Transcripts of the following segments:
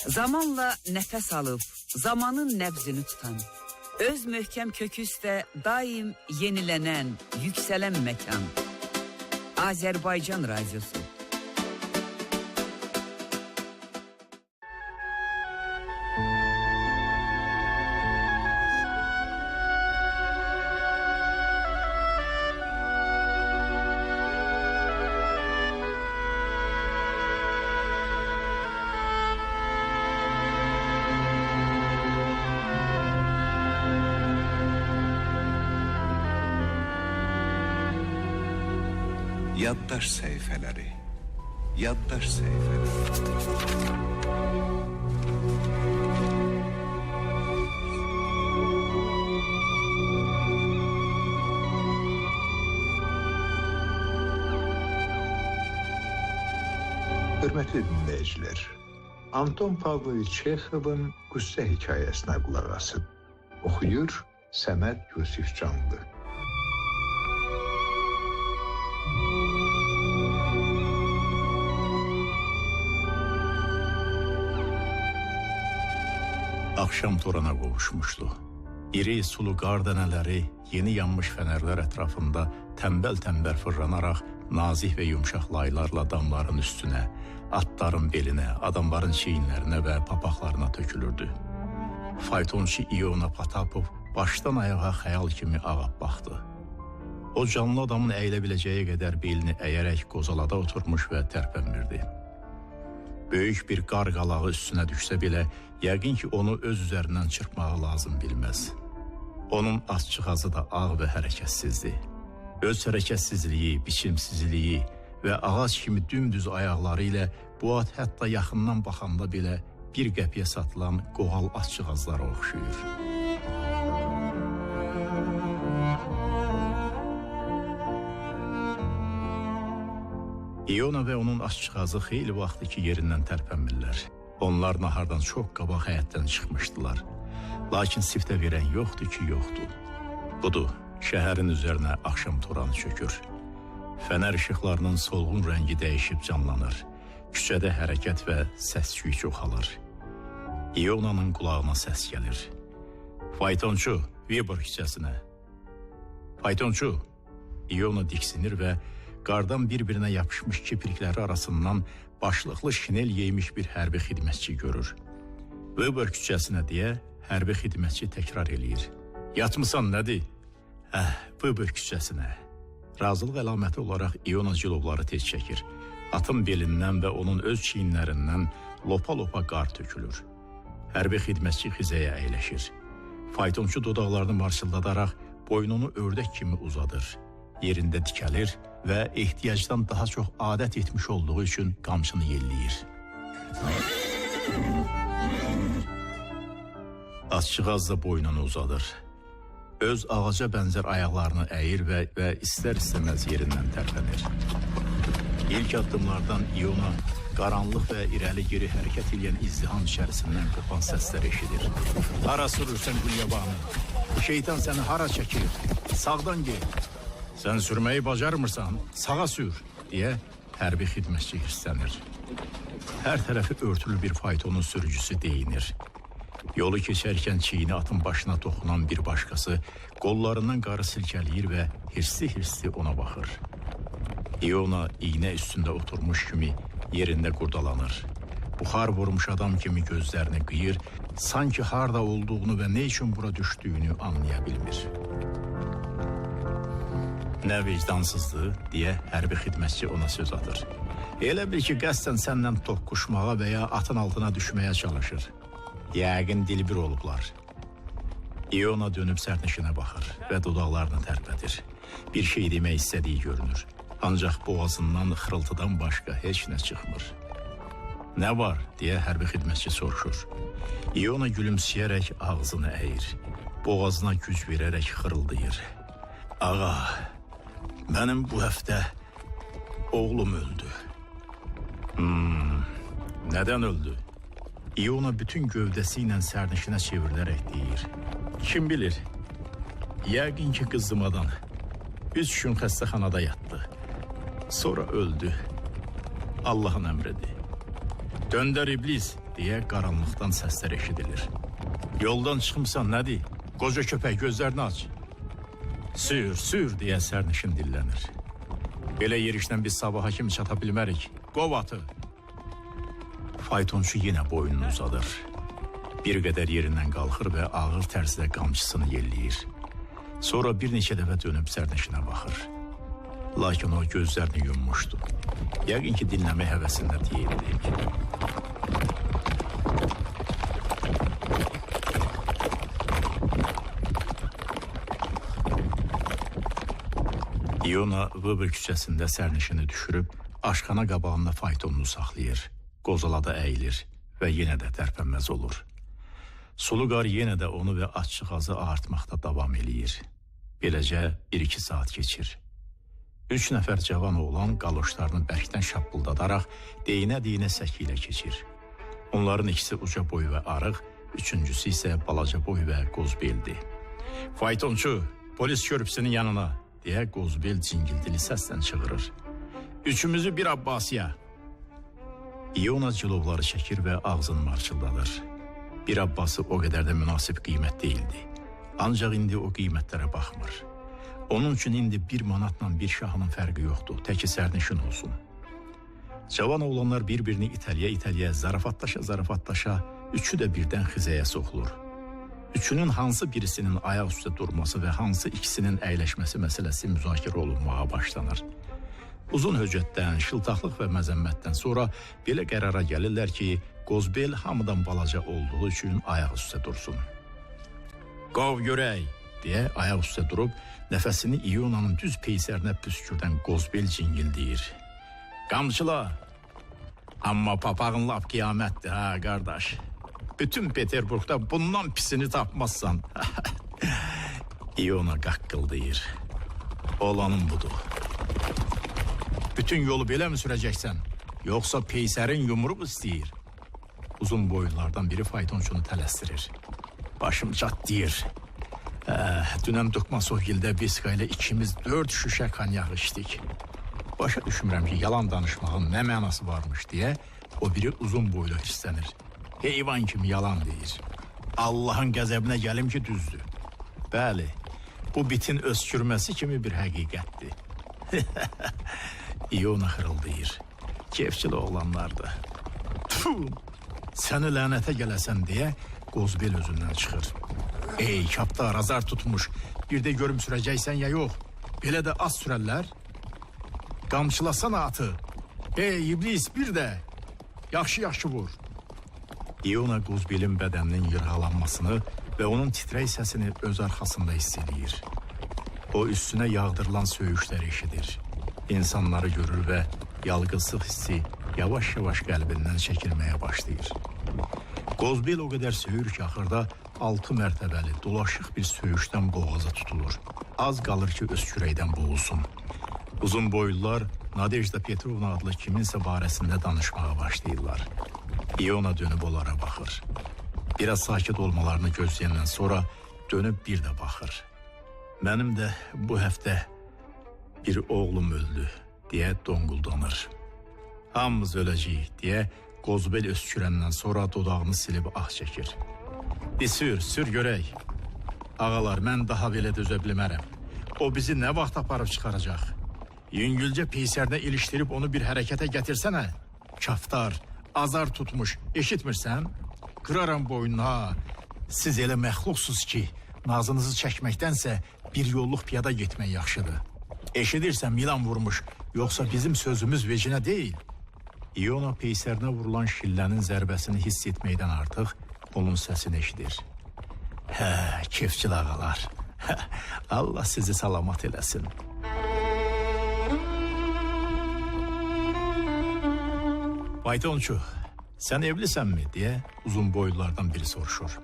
Zamanla nəfəs alıb, zamanın nəbzini tutan, öz möhkəm kökü üstə daim yenilənən, yüksələn məkan. Azərbaycan Radyosu. Yaddaş səhifələri, yaddaş səhifələri. Hörmətli dinləyicilər, Anton Pavloviç Çexovun Qüssə hekayəsinə qulaq asın. Oxuyur Səməd Yusifcanlı. Axşam torana qovuşmuşdu. İri sulu qar dənələri yeni yanmış fənərlər ətrafında tənbəl-tənbəl fırlanaraq nazik və yumşaq laylarla damların üstünə, atların belinə, adamların çiyinlərinə və papaqlarına tökülürdü. Faytonçu İona Patapov başdan ayağa xəyal kimi ağap baxdı. O canlı adamın əyilə biləcəyi qədər belini əyərək qozalada oturmuş və tərpənmirdi. Böyük bir qar qalağı üstünə düşsə belə, yəqin ki, onu öz üzərindən çırpmağı lazım bilməz. Onun azcığazı da ağ və hərəkətsizdir. Öz hərəkətsizliyi, biçimsizliyi və ağac kimi dümdüz ayaqları ilə bu at hətta yaxından baxanda belə bir qəpiyə satılan qoğal azcığazlara oxşuyur. İona və onun aşçıqazı xeyli vaxtı ki yerindən tərpənmirlər. Onlar nahardan çox qabaq həyətdən çıxmışdılar. Lakin siftə verən yoxdur ki, yoxdur. Budur, şəhərin üzərinə axşam toranı çökür. Fənər işıqlarının solğun rəngi dəyişib canlanır. Küçədə hərəkət və səs-küy çoxalır. İonanın qulağına səs gəlir. Faytonçu, Weber küçəsinə. Faytonçu, İona diksinir və qardan bir-birinə yapışmış kiprikləri arasından başlıqlı şinel yeymiş bir hərbi xidmətçi görür. Weber küçəsinə deyə hərbi xidmətçi təkrar eləyir. Yatmısan nədir? Weber küçəsinə. Razılıq əlaməti olaraq İona cilovları tez çəkir. Atın belindən və onun öz çiyinlərindən lopa-lopa qar tökülür. Hərbi xidmətçi xizəyə əyləşir. Faytonçu dodaqlarını marşıldadaraq boynunu ördək kimi uzadır. Yerində dikəlir və ehtiyacdan daha çox adət etmiş olduğu üçün qamçını yelləyir. Azcığaz da boynunu uzadır. Öz ağaca bənzər ayaqlarını əyir və istər-istəməz yerindən tərpənir. İlk addımlardan İona qaranlıq və irəli-geri hərəkət edən izdiham içərisindən qopan səslər eşidir. Hara sürürsən Qulyabanı? Bu şeytan səni hara çəkir? Sağdan gel. Sən sürməyi bacarmırsan, sağa sür, deyə hərbi xidmətçi hirslənir. Hər tərəfi örtülü bir faytonun sürücüsü deyinir. Yolu keçərkən çiyini atın başına toxunan bir başqası qollarından qarı silkələyir və hirsli-hirsli ona baxır. İona iynə üstündə oturmuş kimi yerində qurdalanır. Buxar vurmuş adam kimi gözlərini qıyır, sanki harda olduğunu və nə üçün bura düşdüyünü anlaya bilmir. Nə vicdansızdır, deyə hərbi xidmətçi ona söz atır. Elə bil ki, qəsdən səndən toqquşmağa və ya atın altına düşməyə çalışır. Yəqin dilbir olublar. İona dönüb sərnişinə baxır və dodaqlarını tərpədir. Bir şey demək istədiyi görünür. Ancaq boğazından xırıltıdan başqa heç nə çıxmır. Nə var, deyə hərbi xidmətçi soruşur. İona gülümsəyərək ağzını əyir. Boğazına güc verərək xırıldayır. Ağa, mənim bu həftə oğlum öldü. Nədən öldü? İona bütün gövdəsi ilə sərnişinə çevrilərək deyir. Kim bilir? Yəqin ki qızımadan 3 gün xəstəxanada yatdı. Sonra öldü. Allahın əmridir. Döndər iblis, deyə qaranlıqdan səslər eşidilir. Yoldan çıxmısan nədir? Qoca köpək gözlərini aç. Sür deyə sərnişin dillənir. Belə yerişdən biz sabaha kimi çata bilmərik. Qov atı. Faytonçu yenə boynunu uzadır. Bir qədər yerindən qalxır və ağır tərzdə qamçısını yelləyir. Sonra bir neçə dəfə dönüb sərnişinə baxır. Lakin o gözlərini yummuşdu. Yəqin ki, dinləmək həvəsində deyildi. İona Vıbır küçəsində sərnişini düşürüb, aşxana qabağında faytonunu saxlayır. Qozalada əyilir və yenə də tərpənməz olur. Sulu qar yenə də onu və açıqazı artmaqda davam eləyir. Beləcə 1-2 saat keçir. 3 nəfər cavan oğlan qaloşlarını bərkdən şappıldadaraq deyinə-deyinə səki ilə keçir. Onların ikisi uca boy və arıq, üçüncüsü isə balaca boy və qozbeldir. Faytonçu, polis körpüsünün yanına, deyə qozbel cingildili səslə çığırır. Üçümüzü bir Abbasiya. İona cilovları çəkir və ağzını marçıldadır. Bir Abbası o qədər də münasib qiymət deyildi. Ancaq indi o qiymətlərə baxmır. Onun üçün indi 1 manatla bir şahının fərqi yoxdur, təki sərnişin olsun. Cavan oğlanlar bir-birini itəliyə, zarafatlaşa, üçü də birdən xizəyə soxulur. Üçünün hansı birisinin ayaq üstə durması və hansı ikisinin əyləşməsi məsələsi müzakirə olunmağa başlanır. Uzun höcətdən, şıltaqlıq və məzəmmətdən sonra belə qərara gəlirlər ki, qozbel hamıdan balaca olduğu üçün ayaq üstə dursun. Qov görək, deyə ayaq üstə durub, nəfəsini İonanın düz peysərinə püskürdən qozbel cingildəyir. Qamçıla! Amma papağın lap qiyamətdir, ha, qardaş. Bütün Peterburqda bundan pisini tapmazsan. İona qaqqıldayır. Olanın budur. Bütün yolu belə mi sürəcəksən? Yoxsa peysərin yumruq istəyir? Uzun boylulardan biri faytonçunu tələsdirir. Başım çatlayır. Dünən Dukmasovgildə Biska ilə ikimiz 4 şüşə kanyak içdik. Başa düşmürəm ki, yalan danışmağın nə mənası varmış deyə o biri uzun boylu hirslənir. Heyvan kimi yalan deyir. Allahın qəzəbinə gəlim ki, düzdür. Bəli, bu bitin öskürməsi kimi bir həqiqətdir. İona xırıldayır. Kefçili oğlanlardı. Tüh! Səni lənətə gələsən deyə qozbel özündən çıxır. Ey, kaptar, azar tutmuş. Bir də görüm sürəcəksən ya yox. Belə də az sürərlər. Qamçılasana atı. Ey, iblis, bir də. Yaxşı vur. İona qozbelin bədəninin yırğalanmasını və onun titrək səsini öz arxasında hiss edir. O üstünə yağdırılan söyüşlər eşidir. İnsanları görür və yalqızlıq hissi yavaş-yavaş qəlbindən çəkilməyə başlayır. Qozbel o qədər söyür ki, axırda 6 mərtəbəli, dolaşıq bir söyüşdən boğaza tutulur. Az qalır ki, öskürəkdən boğulsun. Uzun boylular Nadejda Petrovna adlı kiminsə barəsində danışmağa başlayırlar. İona dönüb onlara baxır. Biraz sakit olmalarını gözləyəndən sonra dönüb bir də baxır. Mənim də bu həftə bir oğlum öldü, deyə donquldanır. Hamımız öləcəyik, deyə qozbel öskürəndən sonra dodağını silib ah çəkir. Sür görək. Ağalar, mən daha belə dözə bilmərəm. O bizi nə vaxt aparıb çıxaracaq? Yüngülcə peysərdə ilişdirib onu bir hərəkətə gətirsənə. Kaftar, azar tutmuş, eşitmirsən? Qıraram boynuna. Siz elə məxluqsuz ki, nazınızı çəkməkdənsə bir yolluq piyada getmək yaxşıdır. Eşidirsən, Milan vurmuş, yoxsa bizim sözümüz vecinə deyil. İona peysərinə vurulan şillənin zərbəsini hiss etməkdən artıq onun səsini eşidir. Kefçil ağalar, Allah sizi salamat eləsin. Faytonçu, sən evlisənmi, deyə uzun boylulardan biri soruşur.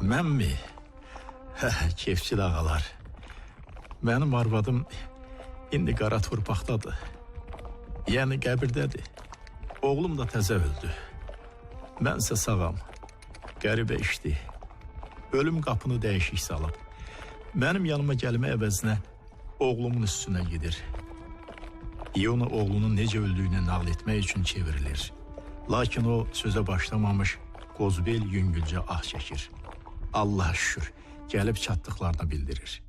Mən mi? Kefçil ağalar, mənim arvadım indi qara torpaqdadır. Yəni qəbirdədir. Oğlum da təzə öldü. Mənsə sağam. Qəribə işdir. Ölüm qapını dəyişik salıb. Mənim yanıma gəlmə əvəzinə oğlumun üstünə gedir. İona oğlunun necə öldüyünü nağıl etmək üçün çevrilir. Lakin o sözə başlamamış Qozbel yüngülcə ah çəkir. Allah şükür, gəlib çatdıqlarını bildirir.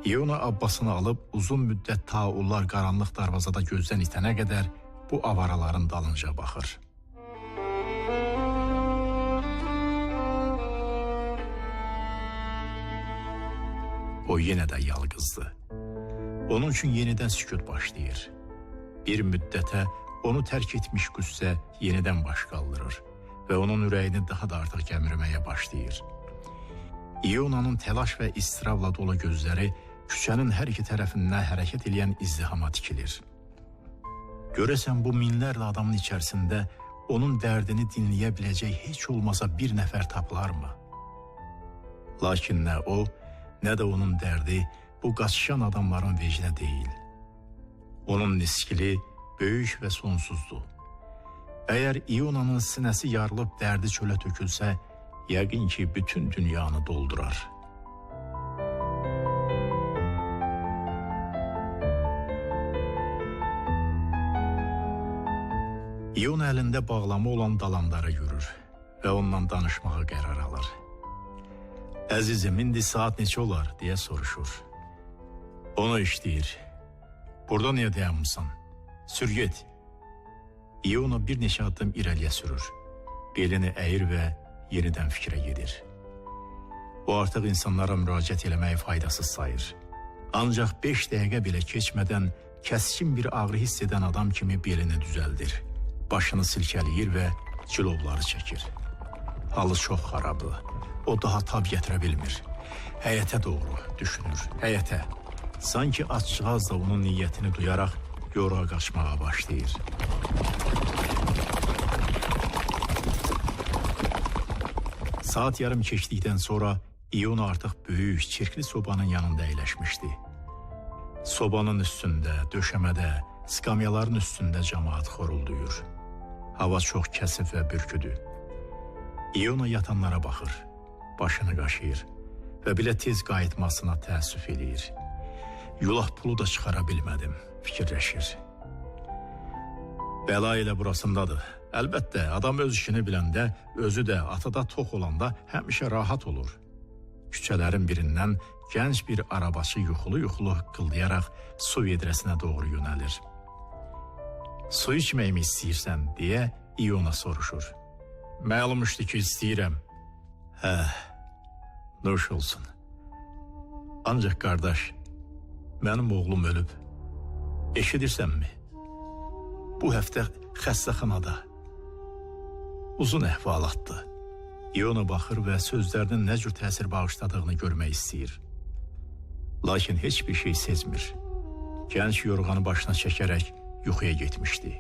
İona abbasını alıb uzun müddət taullar qaranlıq darvazada gözdən itənə qədər bu avaraların dalınca baxır. O yenə də yalqızdı. Onun üçün yenidən sükut başlayır. Bir müddətə onu tərk etmiş qüssə yenidən baş qaldırır və onun ürəyini daha da artıq gəmirməyə başlayır. İonanın təlaş və istirabla dolu gözləri küçənin hər iki tərəfindən hərəkət edən izdihama tikilir. Görəsən bu minlərlə adamın içərisində onun dərdini dinləyə biləcək heç olmasa bir nəfər tapılarmı? Lakin nə o, nə də onun dərdi bu qaçışan adamların vecinə deyil. Onun niskili böyük və sonsuzdur. Əgər İonanın sinəsi yarılıb dərdi çölə tökülsə, yəqin ki, bütün dünyanı doldurar. İona əlində bağlama olan dalanlara yürür və ondan danışmağa qərar alır. Əzizim, indi saat neçə olar, deyə soruşur. Onu işləyir. Burada niyə dayanmısan? Sür get. İona bir neçə addım irəliyə sürür. Belini əyir və yenidən fikrə gedir. O artıq insanlara müraciət eləməyi faydasız sayır. Ancaq 5 dəqiqə belə keçmədən kəskin bir ağrı hiss edən adam kimi belini düzəldir. Başını silkələyir və cilovları çəkir. Halı çox xarabdır. O daha tab gətirə bilmir. Həyətə doğru düşünür, həyətə. Sanki açcığaz da onun niyyətini duyaraq yoruğa qaçmağa başlayır. Saat yarım keçdikdən sonra İona artıq böyük, çirkli sobanın yanında əyləşmişdi. Sobanın üstündə, döşəmədə, skamyaların üstündə cəmaat xorulduyur. Hava çox kəsif və bürküdür. İona yatanlara baxır, başını qaşıyır və bilə tez qayıtmasına təəssüf eləyir. Yulaf pulu da çıxara bilmədim, fikirləşir. Bəla elə burasındadır. Əlbəttə, adam öz işini biləndə, özü də atada tox olanda həmişə rahat olur. Küçələrin birindən gənc bir arabaçı yuxulu-yuxulu qıldayaraq su vedrəsinə doğru yönəlir. Su içməyimi istəyirsən, deyə İona soruşur. Məlumuşdu ki, istəyirəm. Hə, nuş olsun. Ancaq qardaş, mənim oğlum ölüb. Eşidirsənmi? Bu həftə xəstəxanada. Uzun əhvalatdır. İona baxır və sözlərinin nə cür təsir bağışladığını görmək istəyir. Lakin heç bir şey sezmir. Gənc yorğanı başına çəkərək yuxuya getmişdi.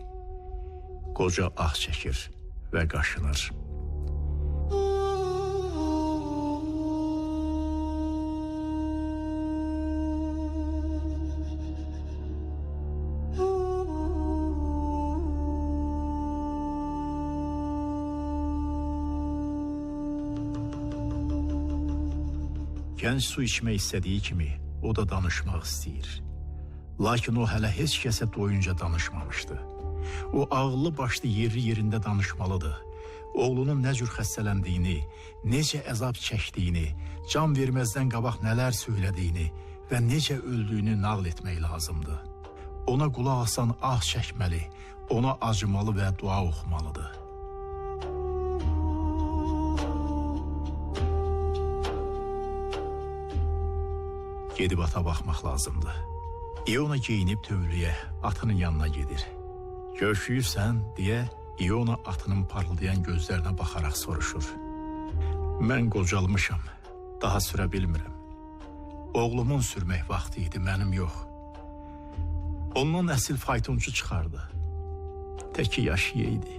Qoca ah çəkir və qaşınır. Gənc su içmək istədiyi kimi o da danışmaq istəyir. Lakin o hələ heç kəsə doyunca danışmamışdı. O ağıllı başlı yerli-yerində danışmalıdır. Oğlunun nə cür xəstələndiyini, necə əzab çəkdiyini, can verməzdən qabaq nələr söylədiyini və necə öldüyünü nağıl etmək lazımdır. Ona qulaq asan ah çəkməli, ona acımalı və dua oxumalıdır. Gedib ata baxmaq lazımdır. İona geyinib tövləyə, atının yanına gedir. Görüşürsən, deyə İona atının parıldayan gözlərinə baxaraq soruşur. Mən qocalmışam, daha sürə bilmirəm. Oğlumun sürmək vaxtı idi, mənim yox. Ondan əsil faytonçu çıxardı. Təki yaşayaydı.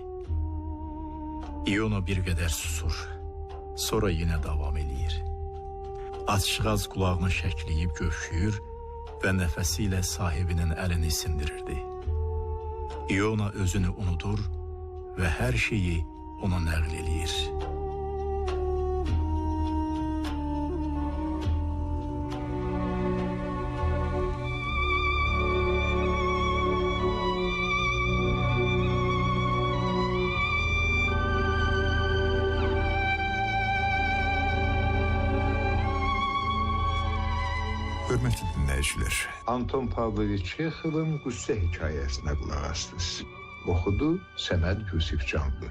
İona bir qədər susur, sonra yenə davam eləyir. Atçığaz qulağını şəkləyib gövşüyür və nəfəsi ilə sahibinin əlini sindirirdi. İona özünü unudur və hər şeyi ona nəql eləyir. Hörmətli dinləyicilər, Anton Pavloviç Çexovun Qüssə hekayəsinə qulaq asdınız. Oxudu Səməd Yusifcanlı.